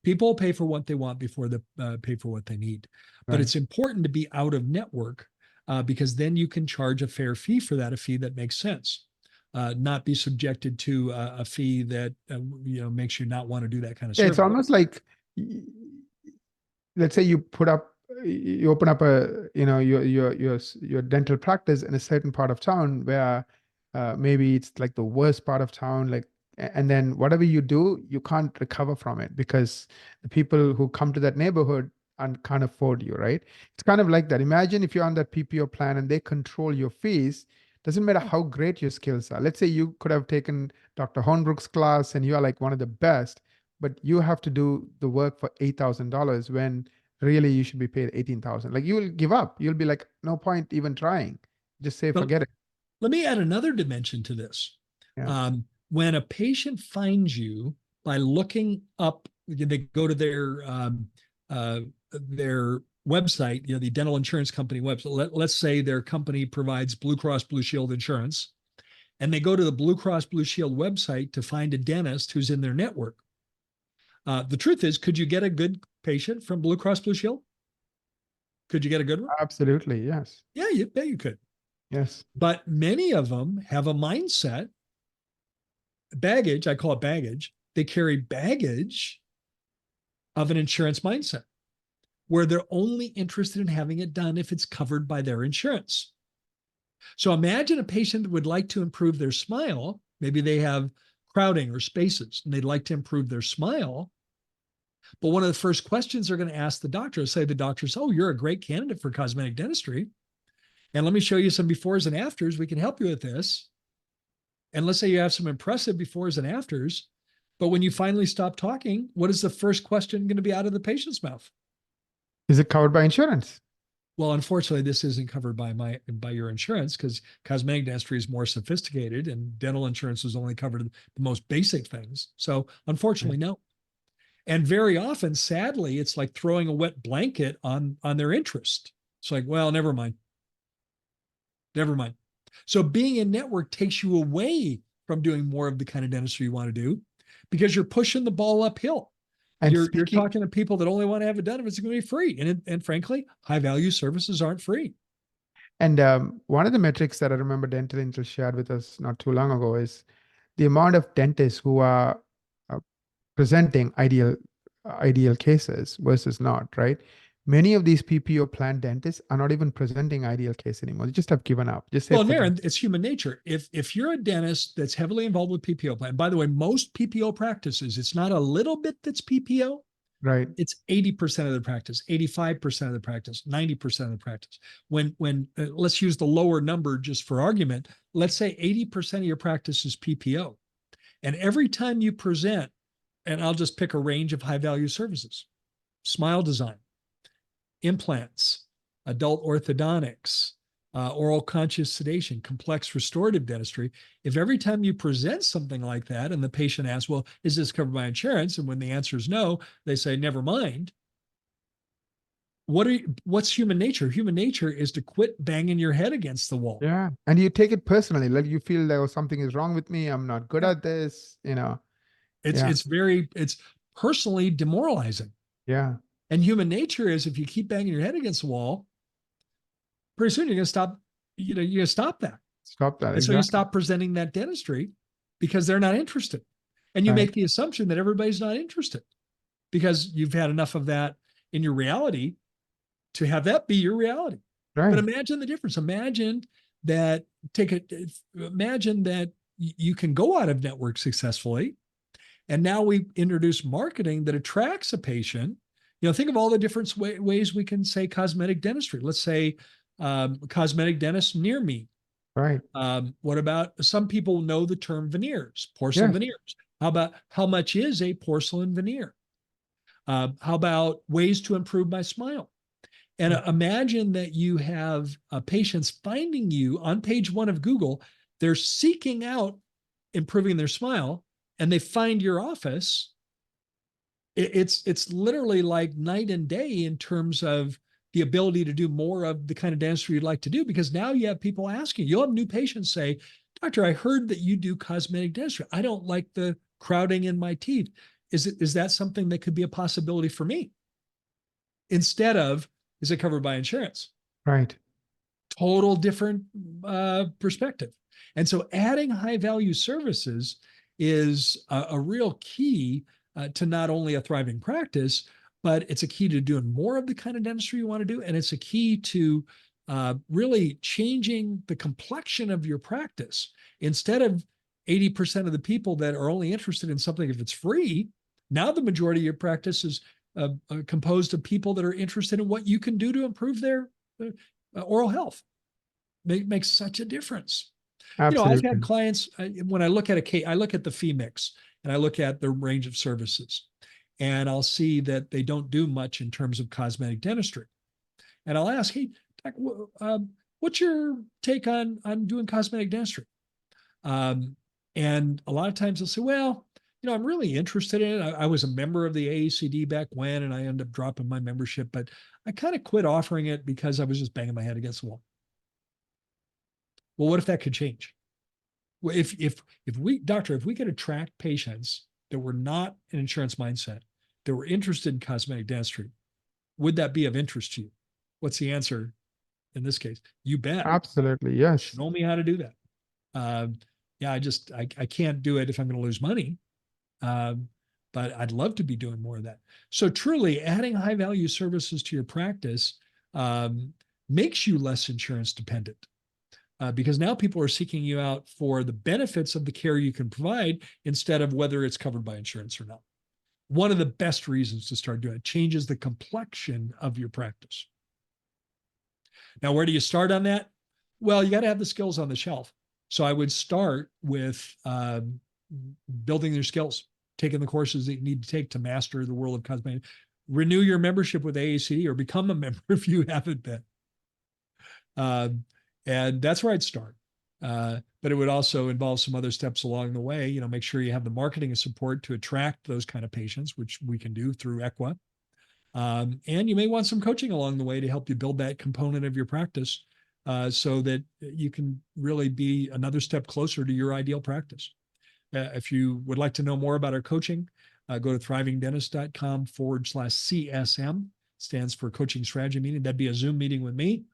People pay for what they want before they pay for what they need. But it's important to be out of network because then you can charge a fair fee for that, a fee that makes sense. Not be subjected to a fee that makes you not want to do that kind of service. It's almost like, let's say you open up your dental practice in a certain part of town where maybe it's like the worst part of town, like, and then whatever you do, you can't recover from it because the people who come to that neighborhood can't afford you, right? It's kind of like that. Imagine if you're on that PPO plan and they control your fees. Doesn't matter how great your skills are. Let's say you could have taken Dr. Hornbrook's class and you are like one of the best, but you have to do the work for $8,000 when really you should be paid $18,000. Like, you will give up. You'll be like, no point even trying. Just say, forget it. Let me add another dimension to this. Yeah. When a patient finds you by looking up, they go to their website, the dental insurance company website. Let's say their company provides Blue Cross Blue Shield insurance, and they go to the Blue Cross Blue Shield website to find a dentist who's in their network. The truth is, could you get a good patient from Blue Cross Blue Shield? Could you get a good one? Absolutely, yes. Yeah, you bet you could. Yes. But many of them have a mindset, baggage, I call it baggage. They carry baggage of an insurance mindset where they're only interested in having it done if it's covered by their insurance. So imagine a patient that would like to improve their smile. Maybe they have crowding or spaces and they'd like to improve their smile. But one of the first questions they're going to ask the doctor is, say the doctor says, "Oh, you're a great candidate for cosmetic dentistry. And let me show you some befores and afters. We can help you with this." And let's say you have some impressive befores and afters, but when you finally stop talking, what is the first question going to be out of the patient's mouth? Is it covered by insurance? Well, unfortunately, this isn't covered by your insurance because cosmetic dentistry is more sophisticated and dental insurance is only covered the most basic things. So unfortunately, no. And very often, sadly, it's like throwing a wet blanket on their interest. It's like, well, never mind. Never mind. So being in network takes you away from doing more of the kind of dentistry you want to do because you're pushing the ball uphill. And you're talking to people that only want to have it done if it's going to be free. And frankly, high value services aren't free. And one of the metrics that I remember Dental Intel shared with us not too long ago is the amount of dentists who are presenting ideal cases versus not, right? Many of these PPO plan dentists are not even presenting ideal case anymore. They just have given up. Just say, well, Naren, it's human nature. If you're a dentist that's heavily involved with PPO plan, by the way, most PPO practices, it's not a little bit that's PPO. Right. It's 80% of the practice, 85% of the practice, 90% of the practice. When let's use the lower number just for argument. Let's say 80% of your practice is PPO. And every time you present, and I'll just pick a range of high value services, smile design, implants, adult orthodontics, oral conscious sedation, complex restorative dentistry. If every time you present something like that and the patient asks, well, is this covered by insurance? And when the answer is no, they say, never mind. What's human nature? Human nature is to quit banging your head against the wall. Yeah. And you take it personally. Like you feel like, oh, something is wrong with me. I'm not good at this, It's personally demoralizing. Yeah. And human nature is if you keep banging your head against the wall, pretty soon you're going to stop, you're going to stop that. Stop that. And so you stop presenting that dentistry because they're not interested. And you make the assumption that everybody's not interested because you've had enough of that in your reality to have that be your reality. Right. But imagine the difference. Imagine that you can go out of network successfully. And now we introduce marketing that attracts a patient. Think of all the different ways we can say cosmetic dentistry. Let's say cosmetic dentist near me. Right. What about some people know the term veneers, porcelain veneers? How about how much is a porcelain veneer? How about ways to improve my smile? And imagine that you have patients finding you on page 1 of Google. They're seeking out improving their smile and they find your office. It's literally like night and day in terms of the ability to do more of the kind of dentistry you'd like to do, because now you have people asking. You'll have new patients say, "Doctor, I heard that you do cosmetic dentistry. I don't like the crowding in my teeth. is that something that could be a possibility for me? Instead of, is it covered by insurance? Right. Total different perspective. And so adding high value services is a real key to not only a thriving practice, but it's a key to doing more of the kind of dentistry you want to do. And it's a key to really changing the complexion of your practice. Instead of 80% of the people that are only interested in something if it's free, now the majority of your practice is composed of people that are interested in what you can do to improve their oral health. Makes such a difference. I've had Absolutely. clients, when I look at a case, I look at the fee mix and I look at the range of services, and I'll see that they don't do much in terms of cosmetic dentistry. And I'll ask, hey, doc, what's your take on doing cosmetic dentistry? And a lot of times they'll say, well, I'm really interested in it. I was a member of the AACD back when, and I ended up dropping my membership, but I kind of quit offering it because I was just banging my head against the wall. Well, what if that could change? Well, if we, doctor, if we could attract patients that were not an insurance mindset, that were interested in cosmetic dentistry, would that be of interest to you? What's the answer in this case? You bet. Absolutely. Yes. Show me how to do that. Yeah, I can't do it if I'm going to lose money. But I'd love to be doing more of that. So truly adding high value services to your practice makes you less insurance dependent. Because now people are seeking you out for the benefits of the care you can provide instead of whether it's covered by insurance or not. One of the best reasons to start doing it. Changes the complexion of your practice. Now, where do you start on that? Well, you got to have the skills on the shelf. So I would start with building your skills, taking the courses that you need to take to master the world of cosmetic. Renew your membership with AACD or become a member if you haven't been. And that's where I'd start. But it would also involve some other steps along the way. Make sure you have the marketing and support to attract those kind of patients, which we can do through Equa. And you may want some coaching along the way to help you build that component of your practice so that you can really be another step closer to your ideal practice. If you would like to know more about our coaching, go to thrivingdentist.com/CSM. Stands for Coaching Strategy Meeting. That'd be a Zoom meeting with me.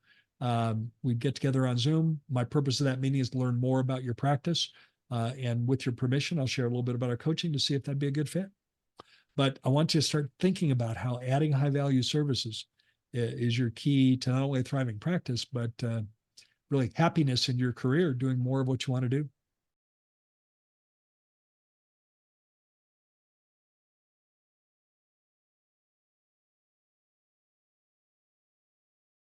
We'd get together on Zoom. My purpose of that meeting is to learn more about your practice. And with your permission, I'll share a little bit about our coaching to see if that'd be a good fit. But I want you to start thinking about how adding high value services is your key to not only a thriving practice, but really happiness in your career, doing more of what you want to do.